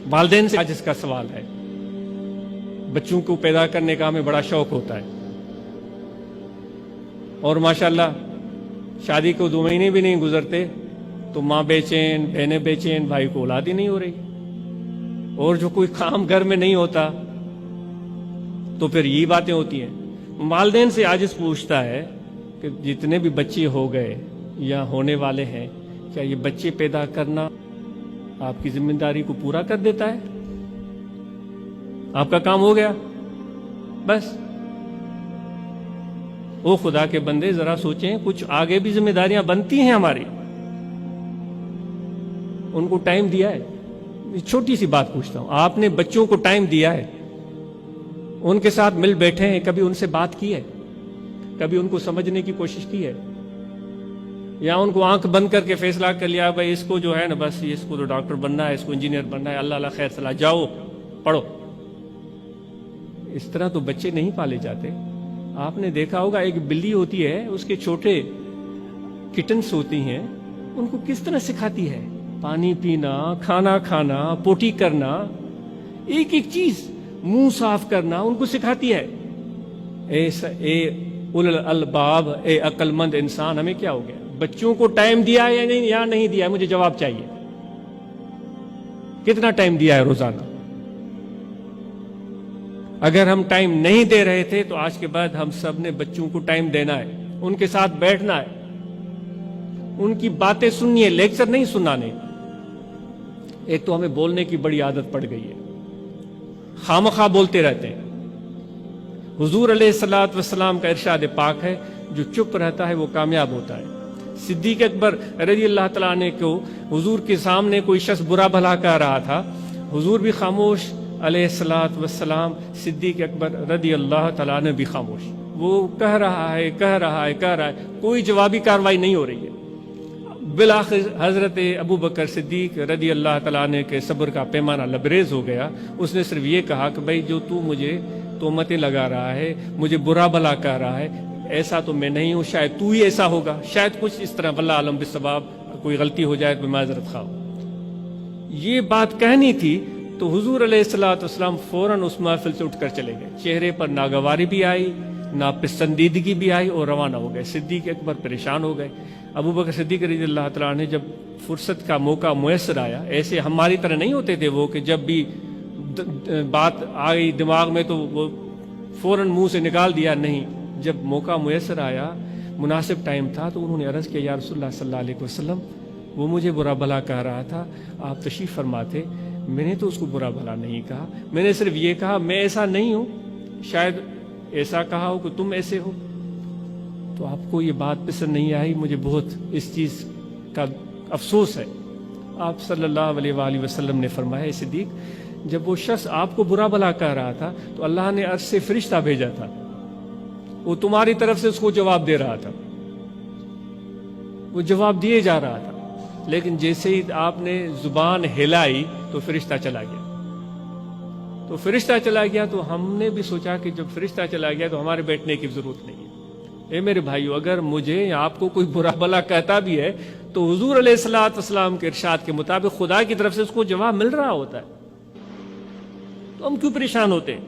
والدین سے آج اس کا سوال ہے. بچوں کو پیدا کرنے کا ہمیں بڑا شوق ہوتا ہے اور ماشاءاللہ شادی کو 2 مہینے بھی نہیں گزرتے تو ماں بے چین، بہنیں بے چین، بھائی کو اولاد ہی نہیں ہو رہی. اور جو کوئی کام گھر میں نہیں ہوتا تو پھر یہی باتیں ہوتی ہیں. والدین سے آج اس پوچھتا ہے کہ جتنے بھی بچے ہو گئے یا ہونے والے ہیں، کیا یہ بچے پیدا کرنا آپ کی ذمہ داری کو پورا کر دیتا ہے؟ آپ کا کام ہو گیا بس؟ او خدا کے بندے ذرا سوچیں، کچھ آگے بھی ذمہ داریاں بنتی ہیں ہماری. ان کو ٹائم دیا ہے؟ چھوٹی سی بات پوچھتا ہوں، آپ نے بچوں کو ٹائم دیا ہے؟ ان کے ساتھ مل بیٹھے ہیں؟ کبھی ان سے بات کی ہے؟ کبھی ان کو سمجھنے کی کوشش کی ہے؟ یا ان کو آنکھ بند کر کے فیصلہ کر لیا بھائی اس کو جو ہے نا بس اس کو تو ڈاکٹر بننا ہے، اس کو انجینئر بننا ہے، اللہ اللہ خیر صلاح، جاؤ پڑھو. اس طرح تو بچے نہیں پالے جاتے. آپ نے دیکھا ہوگا ایک بلی ہوتی ہے، اس کے چھوٹے کٹنس ہوتی ہیں، ان کو کس طرح سکھاتی ہے پانی پینا، کھانا کھانا، پوٹی کرنا، ایک ایک چیز، منہ صاف کرنا ان کو سکھاتی ہے. اے اولل الباب، اے عقل مند انسان، ہمیں کیا ہو گیا؟ بچوں کو ٹائم دیا ہے یا نہیں دیا ہے؟ مجھے جواب چاہیے. کتنا ٹائم دیا ہے روزانہ؟ اگر ہم ٹائم نہیں دے رہے تھے تو آج کے بعد ہم سب نے بچوں کو ٹائم دینا ہے، ان کے ساتھ بیٹھنا ہے، ان کی باتیں سننی ہے، لیکچر نہیں سنانے. ایک تو ہمیں بولنے کی بڑی عادت پڑ گئی ہے، خامخواہ بولتے رہتے ہیں. حضور علیہ الصلوۃ والسلام کا ارشاد پاک ہے، جو چپ رہتا ہے وہ کامیاب ہوتا ہے. صدیق اکبر رضی اللہ تعالیٰ عنہ کو حضور کے سامنے کوئی شخص برا بھلا کہہ رہا تھا، حضور بھی خاموش علیہ الصلوۃ والسلام، صدیق اکبر رضی اللہ تعالیٰ عنہ بھی خاموش. وہ کہہ رہا ہے، کوئی جوابی کاروائی نہیں ہو رہی ہے. بالآخر حضرت ابو بکر صدیق رضی اللہ تعالیٰ عنہ کے صبر کا پیمانہ لبریز ہو گیا. اس نے صرف یہ کہا کہ بھائی جو تو مجھے تہمتیں لگا رہا ہے، مجھے برا بھلا کہہ رہا ہے، ایسا تو میں نہیں ہوں، شاید تو ہی ایسا ہوگا، شاید کچھ اس طرح، واللہ عالم بالصواب، کوئی غلطی ہو جائے تو معذرت خواہ. یہ بات کہنی تھی تو حضور علیہ الصلوۃ والسلام فوراً اس محفل سے اٹھ کر چلے گئے. چہرے پر ناگواری بھی آئی، ناپسندیدگی بھی آئی اور روانہ ہو گئے. صدیق اکبر پریشان ہو گئے. ابو بکر صدیق رضی اللہ تعالیٰ عنہ جب فرصت کا موقع میسر آیا، ایسے ہماری طرح نہیں ہوتے تھے وہ کہ جب بھی بات آئی دماغ میں تو وہ فوراً منہ سے نکال دیا، نہیں. جب موقع میسر آیا، مناسب ٹائم تھا، تو انہوں نے عرض کیا یا رسول اللہ صلی اللہ علیہ وسلم، وہ مجھے برا بھلا کہہ رہا تھا، آپ تشریف فرماتے. میں نے تو اس کو برا بھلا نہیں کہا، میں نے صرف یہ کہا میں ایسا نہیں ہوں، شاید ایسا کہا ہو کہ تم ایسے ہو. تو آپ کو یہ بات پسند نہیں آئی، مجھے بہت اس چیز کا افسوس ہے. آپ صلی اللہ علیہ وآلہ وسلم نے فرمایا صدیق، جب وہ شخص آپ کو برا بھلا کہہ رہا تھا تو اللہ نے عرش سے فرشتہ بھیجا تھا، وہ تمہاری طرف سے اس کو جواب دے رہا تھا، وہ جواب دیے جا رہا تھا. لیکن جیسے ہی آپ نے زبان ہلائی تو فرشتہ چلا گیا. تو ہم نے بھی سوچا کہ جب فرشتہ چلا گیا تو ہمارے بیٹھنے کی ضرورت نہیں ہے. اے میرے بھائیو، اگر مجھے یا آپ کو کوئی برا بھلا کہتا بھی ہے تو حضور علیہ الصلوۃ والسلام کے ارشاد کے مطابق خدا کی طرف سے اس کو جواب مل رہا ہوتا ہے، تو ہم کیوں پریشان ہوتے ہیں؟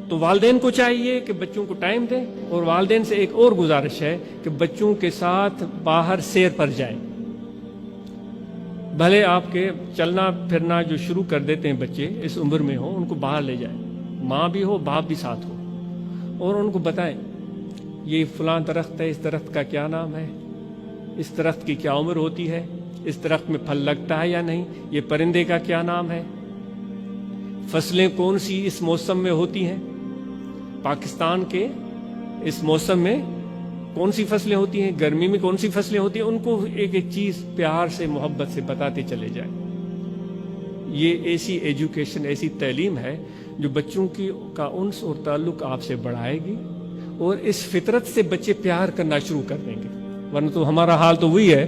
تو والدین کو چاہیے کہ بچوں کو ٹائم دیں، اور والدین سے ایک اور گزارش ہے کہ بچوں کے ساتھ باہر سیر پر جائیں. بھلے آپ کے چلنا پھرنا جو شروع کر دیتے ہیں بچے اس عمر میں ہو، ان کو باہر لے جائیں، ماں بھی ہو باپ بھی ساتھ ہو، اور ان کو بتائیں یہ فلاں درخت ہے، اس درخت کا کیا نام ہے، اس درخت کی کیا عمر ہوتی ہے، اس درخت میں پھل لگتا ہے یا نہیں، یہ پرندے کا کیا نام ہے، فصلیں کون سی اس موسم میں ہوتی ہیں، پاکستان کے اس موسم میں کون سی فصلیں ہوتی ہیں، گرمی میں کون سی فصلیں ہوتی ہیں. ان کو ایک ایک چیز پیار سے محبت سے بتاتے چلے جائیں. یہ ایسی ایجوکیشن، ایسی تعلیم ہے جو بچوں کا انس اور تعلق آپ سے بڑھائے گی، اور اس فطرت سے بچے پیار کرنا شروع کر دیں گے. ورنہ تو ہمارا حال تو وہی ہے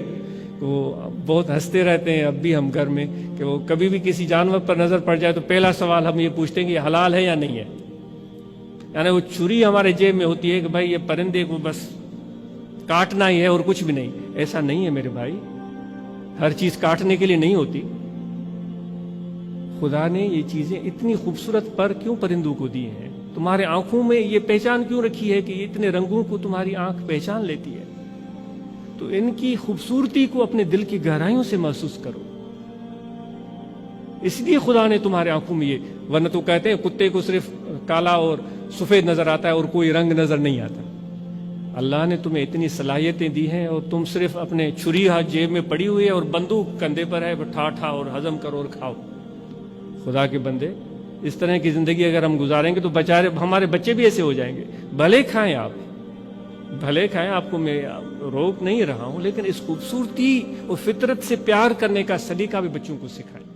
کہ وہ بہت ہنستے رہتے ہیں اب بھی ہم گھر میں، کہ وہ کبھی بھی کسی جانور پر نظر پڑ جائے تو پہلا سوال ہم یہ پوچھتے ہیں کہ یہ حلال ہے یا نہیں ہے. یعنی وہ چھری ہمارے جیب میں ہوتی ہے کہ بھائی یہ پرندے کو بس کاٹنا ہی ہے اور کچھ بھی نہیں. ایسا نہیں ہے میرے بھائی، ہر چیز کاٹنے کے لیے نہیں ہوتی. خدا نے یہ چیزیں اتنی خوبصورت پر کیوں پرندوں کو دی ہیں؟ تمہارے آنکھوں میں یہ پہچان کیوں رکھی ہے کہ اتنے رنگوں کو تمہاری آنکھ پہچان لیتی ہے؟ تو ان کی خوبصورتی کو اپنے دل کی گہرائیوں سے محسوس کرو. اس لیے خدا نے تمہارے آنکھوں میں یہ، ورنہ تو کہتے ہیں کتے کو صرف کالا اور سفید نظر آتا ہے اور کوئی رنگ نظر نہیں آتا. اللہ نے تمہیں اتنی صلاحیتیں دی ہیں اور تم صرف اپنے چھری ہاتھ جیب میں پڑی ہوئی ہے اور بندوق کندھے پر ہے، ٹھا ٹھا اور ہضم کرو اور کھاؤ. خدا کے بندے، اس طرح کی زندگی اگر ہم گزاریں گے تو بیچارے ہمارے بچے بھی ایسے ہو جائیں گے. بھلے کھائیں آپ، بھلے کھائیں، آپ کو میں روک نہیں رہا ہوں، لیکن اس خوبصورتی اور فطرت سے پیار کرنے کا سلیقہ بھی بچوں کو سکھائیں.